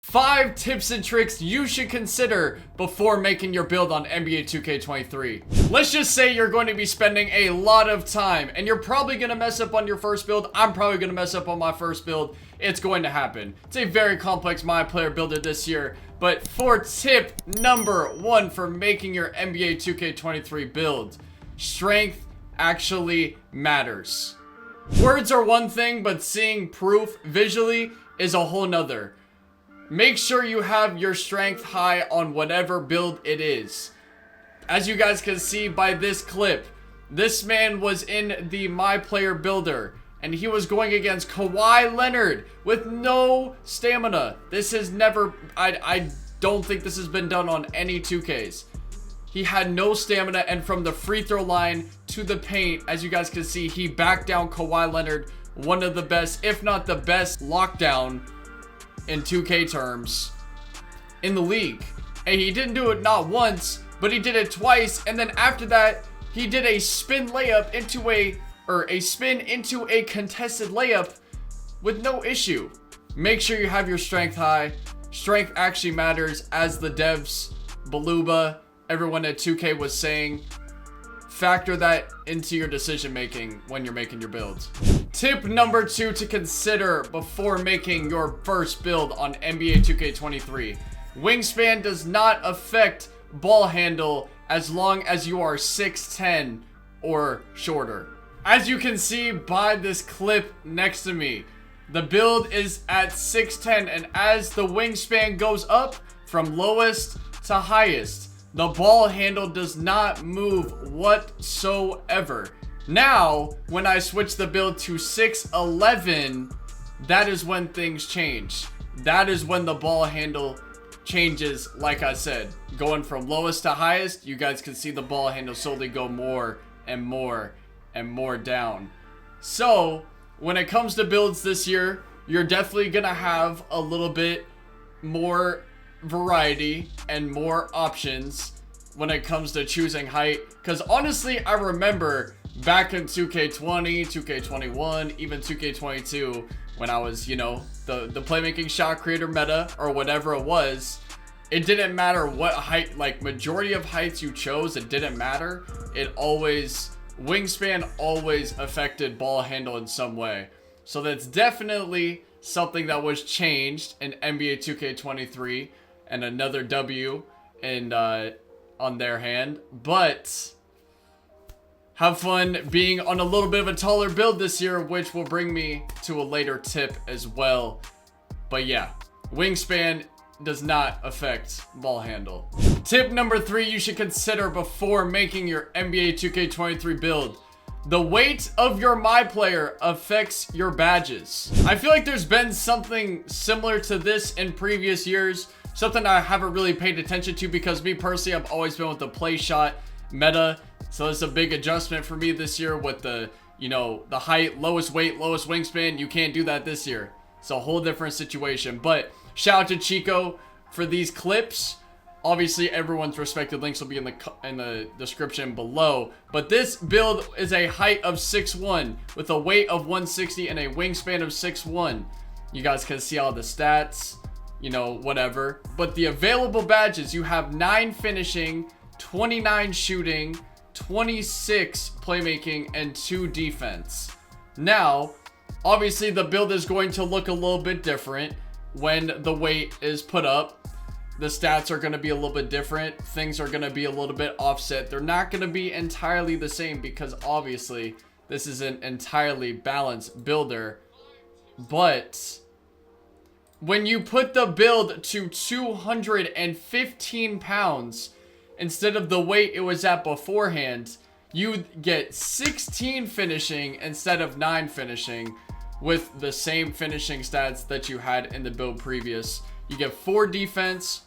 5 tips and tricks you should consider before making your build on NBA 2K23. Let's just say you're going to be spending a lot of time and you're probably going to mess up on your first build. I'm probably going to mess up on my first build. It's going to happen. It's a very complex my player builder this year. But for tip number 1 for making your NBA 2K23 build, strength actually matters. Words are one thing, but seeing proof visually is a whole nother. Make sure you have your strength high on whatever build it is. As you guys can see by this clip, this man was in the my player builder and he was going against Kawhi Leonard with no stamina. This has never, I don't think this has been done on any 2Ks. He had no stamina, and from the free throw line to the paint, as you guys can see, he backed down Kawhi Leonard, one of the best, if not the best lockdown in 2K terms in the league. And he didn't do it not once, but he did it twice, and then after that he did a spin layup into a contested layup with no issue. Make sure you have your strength high. Strength actually matters, as the devs, Baluba, everyone at 2K was saying. Factor that into your decision making when you're making your builds. Tip number 2 to consider before making your first build on NBA 2K23. Wingspan does not affect ball handle as long as you are 6'10 or shorter. As you can see by this clip next to me, the build is at 6'10, and as the wingspan goes up from lowest to highest, the ball handle does not move whatsoever. Now, when I switch the build to 6'11, that is when things change. That is when the ball handle changes, like I said. Going from lowest to highest, you guys can see the ball handle slowly go more and more and more down. So, when it comes to builds this year, you're definitely going to have a little bit more variety and more options when it comes to choosing height, because honestly I remember back in 2K20, 2K21, even 2K22, when I was, you know, the playmaking shot creator meta or whatever it was, it didn't matter what height, like majority of heights you chose, it didn't matter. It always, wingspan always affected ball handle in some way. So that's definitely something that was changed in NBA 2K23, and another W and on their hand. But have fun being on a little bit of a taller build this year, which will bring me to a later tip as well. But yeah, wingspan does not affect ball handle. Tip number 3 you should consider before making your NBA 2K23 build. The weight of your my player affects your badges. I feel like there's been something similar to this in previous years. Something I haven't really paid attention to, because me personally, I've always been with the play shot meta. So it's a big adjustment for me this year with the, you know, the height, lowest weight, lowest wingspan. You can't do that this year. It's a whole different situation. But shout out to Chico for these clips. Obviously, everyone's respective links will be in the description below. But this build is a height of 6'1 with a weight of 160 and a wingspan of 6'1. You guys can see all the stats, you know, whatever. But the available badges, you have 9 finishing, 29 shooting, 26 playmaking, and 2 defense. Now, obviously the build is going to look a little bit different when the weight is put up. The stats are going to be a little bit different. Things are going to be a little bit offset. They're not going to be entirely the same, because obviously this is an entirely balanced builder. But when you put the build to 215 pounds instead of the weight it was at beforehand, you get 16 finishing instead of 9 finishing with the same finishing stats that you had in the build previous. You get 4 defense,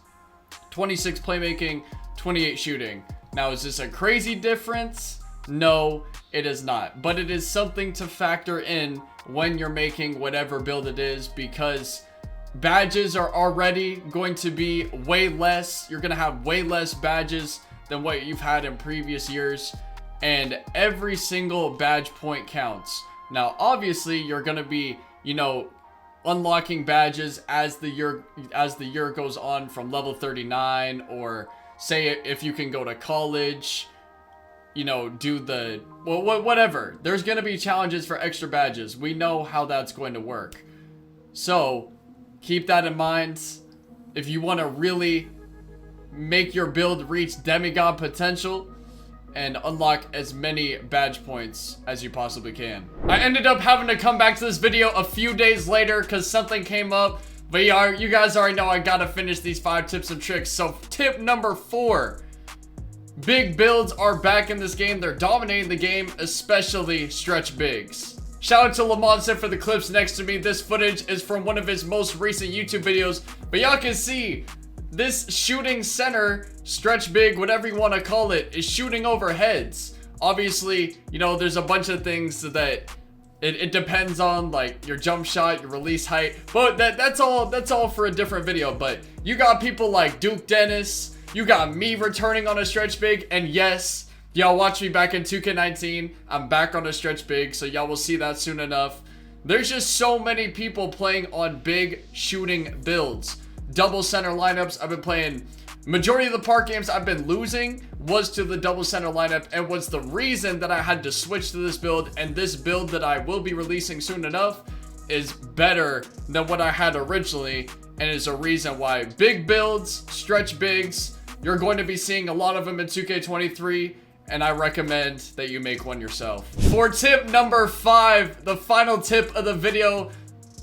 26 playmaking, 28 shooting. Now, is this a crazy difference? No, it is not. But it is something to factor in when you're making whatever build it is, because badges are already going to be way less. You're going to have way less badges than what you've had in previous years, and every single badge point counts. Now, obviously, you're going to be, you know, unlocking badges as the year goes on from level 39, or say if you can go to college, you know, do the whatever. There's gonna be challenges for extra badges. We know how that's going to work, so keep that in mind. If you want to really make your build reach demigod potential and unlock as many badge points as you possibly can. I ended up having to come back to this video a few days later because something came up, but you guys already know I gotta finish these 5 tips and tricks. So tip number 4, big builds are back in this game. They're dominating the game, especially stretch bigs. Shout out to Lamonset for the clips next to me. This footage is from one of his most recent YouTube videos, but y'all can see this shooting center, stretch big, whatever you want to call it, is shooting over heads. Obviously, you know, there's a bunch of things that it depends on, like your jump shot, your release height, but that's all for a different video. But you got people like Duke Dennis, you got me returning on a stretch big, and yes, y'all watch me back in 2K19. I'm back on a stretch big, so y'all will see that soon enough. There's just so many people playing on big shooting builds. Double center lineups, I've been playing, majority of the park games I've been losing was to the double center lineup, and was the reason that I had to switch to this build. And this build that I will be releasing soon enough is better than what I had originally, and is a reason why big builds, stretch bigs, you're going to be seeing a lot of them in 2K23, and I recommend that you make one yourself. For tip number 5, the final tip of the video,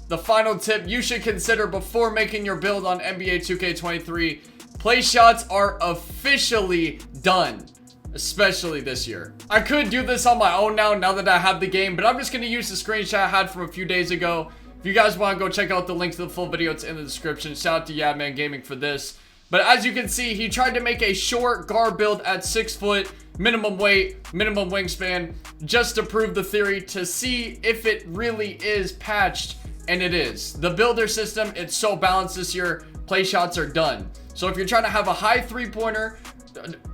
the final tip you should consider before making your build on NBA 2K23, Playshots are officially done, especially this year. I could do this on my own now that I have the game, but I'm just going to use the screenshot I had from a few days ago. If you guys want to go check out the link to the full video, it's in the description. Shout out to Yadman Gaming for this. But as you can see, he tried to make a short guard build at 6 foot, minimum weight, minimum wingspan, just to prove the theory, to see if it really is patched. And it is. The builder system, it's so balanced this year. Playshots are done. So if you're trying to have a high 3-pointer,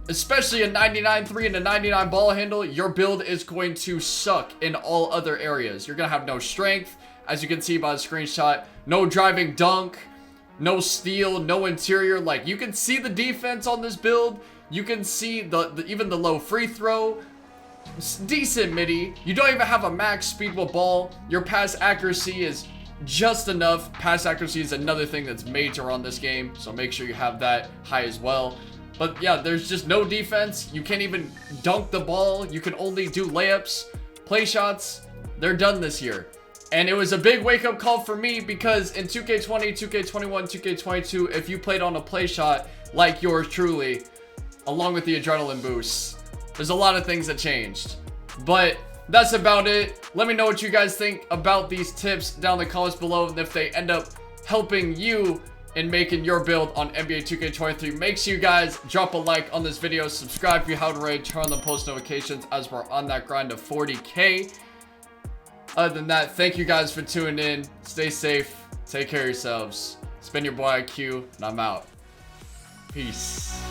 especially a 99-3 and a 99 ball handle, your build is going to suck in all other areas. You're going to have no strength, as you can see by the screenshot. No driving dunk, no steal, no interior. Like, you can see the defense on this build. You can see even the low free throw. Decent midi. You don't even have a max speed with ball. Your pass accuracy is just enough. Pass accuracy is another thing that's major on this game, so make sure you have that high as well. But yeah, there's just no defense. You can't even dunk the ball. You can only do layups. Playshots, they're done this year. And it was a big wake-up call for me, because in 2K20, 2K21, 2K22, if you played on a playshot like yours truly, along with the adrenaline boosts, there's a lot of things that changed. But that's about it. Let me know what you guys think about these tips down in the comments below, and if they end up helping you in making your build on NBA 2K23. Make sure you guys drop a like on this video, subscribe if you haven't already, turn on the post notifications as we're on that grind of 40K. Other than that, thank you guys for tuning in. Stay safe, take care of yourselves. It's been your boy IQ, and I'm out. Peace.